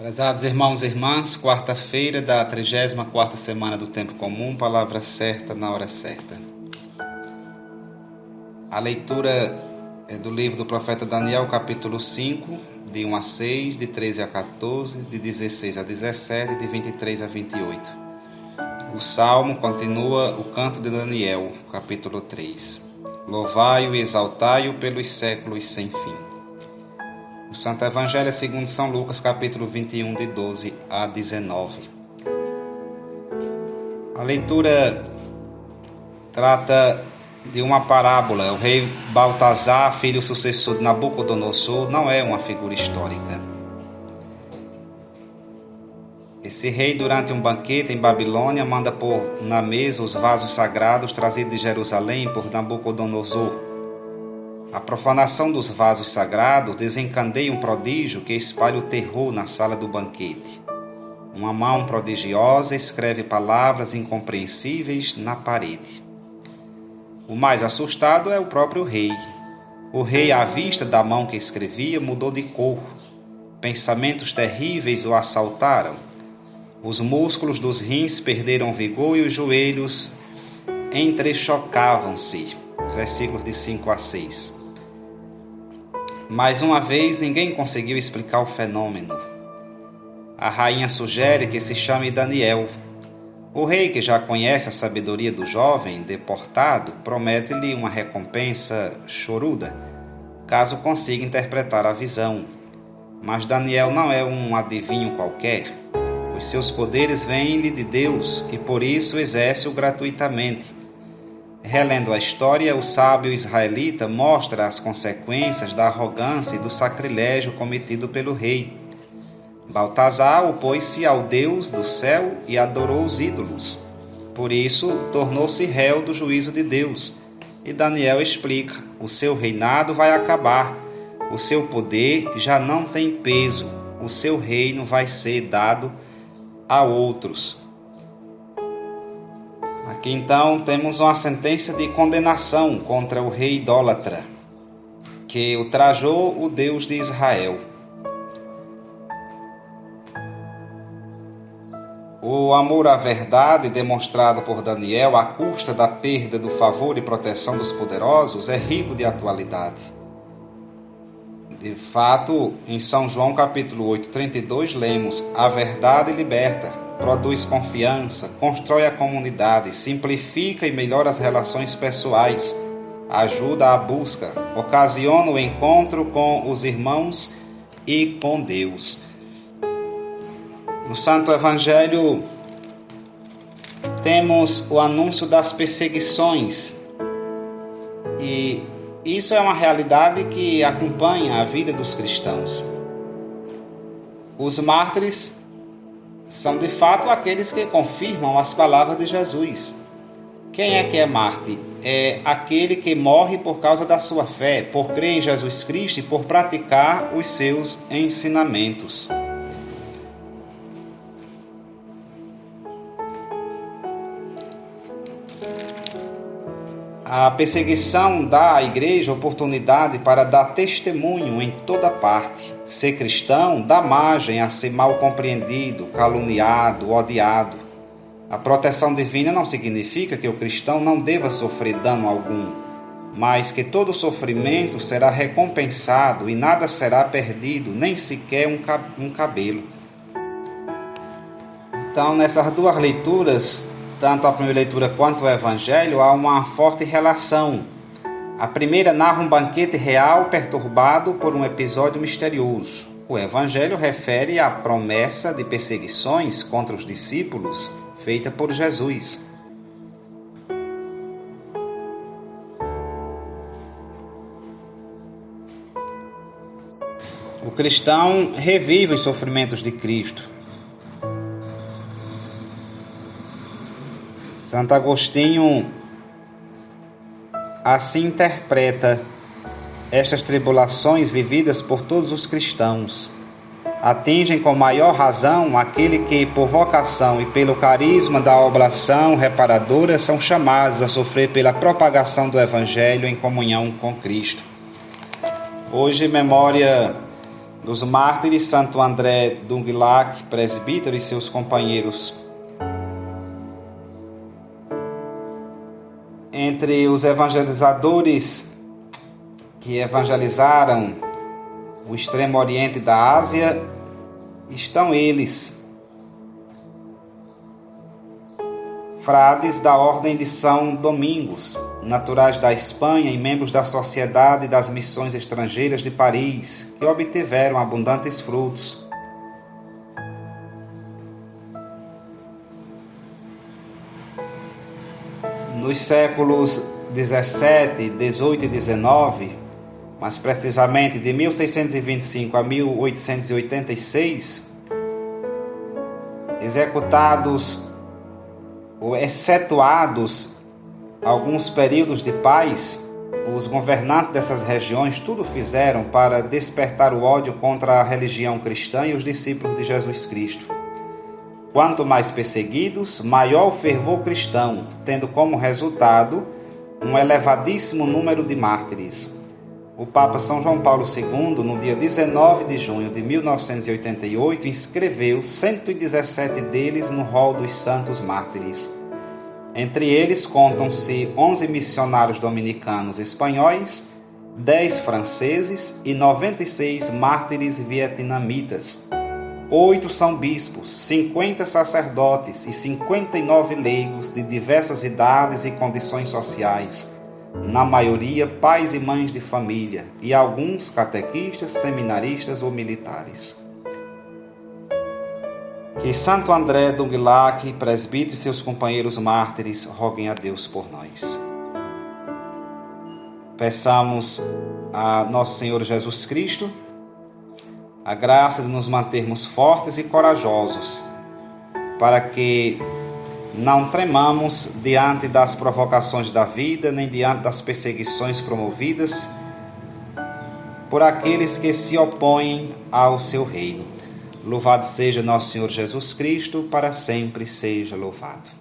Prezados irmãos e irmãs, quarta-feira da 34ª semana do Tempo Comum, palavra certa na hora certa. A leitura é do livro do profeta Daniel, capítulo 5, de 1 a 6, de 13 a 14, de 16 a 17, de 23 a 28. O salmo continua o canto de Daniel, capítulo 3. Louvai-o e exaltai-o pelos séculos sem fim. O Santo Evangelho é segundo São Lucas, capítulo 21, de 12 a 19. A leitura trata de uma parábola. O rei Baltazar, filho sucessor de Nabucodonosor, não é uma figura histórica. Esse rei, durante um banquete em Babilônia, manda pôr na mesa os vasos sagrados trazidos de Jerusalém por Nabucodonosor. A profanação dos vasos sagrados desencadeia um prodígio que espalha o terror na sala do banquete. Uma mão prodigiosa escreve palavras incompreensíveis na parede. O mais assustado é o próprio rei. O rei, à vista da mão que escrevia, mudou de cor. Pensamentos terríveis o assaltaram. Os músculos dos rins perderam vigor e os joelhos entrechocavam-se. Os versículos de 5 a 6. Mais uma vez, ninguém conseguiu explicar o fenômeno. A rainha sugere que se chame Daniel. O rei, que já conhece a sabedoria do jovem deportado, promete-lhe uma recompensa choruda, caso consiga interpretar a visão. Mas Daniel não é um adivinho qualquer. Os seus poderes vêm-lhe de Deus e por isso exerce-o gratuitamente. Relendo a história, o sábio israelita mostra as consequências da arrogância e do sacrilégio cometido pelo rei. Baltazar opôs-se ao Deus do céu e adorou os ídolos. Por isso, tornou-se réu do juízo de Deus. E Daniel explica: o seu reinado vai acabar, o seu poder já não tem peso, o seu reino vai ser dado a outros. Aqui então temos uma sentença de condenação contra o rei idólatra, que ultrajou o Deus de Israel. O amor à verdade demonstrado por Daniel à custa da perda do favor e proteção dos poderosos é rico de atualidade. De fato, em São João capítulo 8, 32, lemos: a verdade liberta, produz confiança, constrói a comunidade, simplifica e melhora as relações pessoais, ajuda à busca, ocasiona o encontro com os irmãos e com Deus. No Santo Evangelho temos o anúncio das perseguições e isso é uma realidade que acompanha a vida dos cristãos. Os mártires são de fato aqueles que confirmam as palavras de Jesus. Quem é que é mártir? É aquele que morre por causa da sua fé, por crer em Jesus Cristo e por praticar os seus ensinamentos. A perseguição dá à igreja oportunidade para dar testemunho em toda parte. Ser cristão dá margem a ser mal compreendido, caluniado, odiado. A proteção divina não significa que o cristão não deva sofrer dano algum, mas que todo sofrimento será recompensado e nada será perdido, nem sequer um cabelo. Então, nessas duas leituras, tanto a primeira leitura quanto o Evangelho, há uma forte relação. A primeira narra um banquete real perturbado por um episódio misterioso. O Evangelho refere à promessa de perseguições contra os discípulos feita por Jesus. O cristão revive os sofrimentos de Cristo. Santo Agostinho assim interpreta estas tribulações vividas por todos os cristãos. Atingem com maior razão aquele que, por vocação e pelo carisma da oblação reparadora, são chamados a sofrer pela propagação do Evangelho em comunhão com Cristo. Hoje, memória Dos mártires, Santo André Dunglac, presbítero, e seus companheiros. Entre os evangelizadores que evangelizaram o extremo oriente da Ásia, estão eles, frades da Ordem de São Domingos, naturais da Espanha e membros da Sociedade das Missões Estrangeiras de Paris, que obtiveram abundantes frutos. Nos séculos 17, 18 e 19, mais precisamente de 1625 a 1886, executados ou excetuados alguns períodos de paz, os governantes dessas regiões tudo fizeram para despertar o ódio contra a religião cristã e os discípulos de Jesus Cristo. Quanto mais perseguidos, maior o fervor cristão, tendo como resultado um elevadíssimo número de mártires. O Papa São João Paulo II, no dia 19 de junho de 1988, inscreveu 117 deles no rol dos santos mártires. Entre eles contam-se 11 missionários dominicanos espanhóis, 10 franceses e 96 mártires vietnamitas. 8 são bispos, 50 sacerdotes e 59 leigos de diversas idades e condições sociais, na maioria pais e mães de família, e alguns catequistas, seminaristas ou militares. Que Santo André Dunglac, presbítero, e seus companheiros mártires roguem a Deus por nós. Peçamos a Nosso Senhor Jesus Cristo a graça de nos mantermos fortes e corajosos, para que não tremamos diante das provocações da vida, nem diante das perseguições promovidas por aqueles que se opõem ao seu reino. Louvado seja nosso Senhor Jesus Cristo, para sempre seja louvado.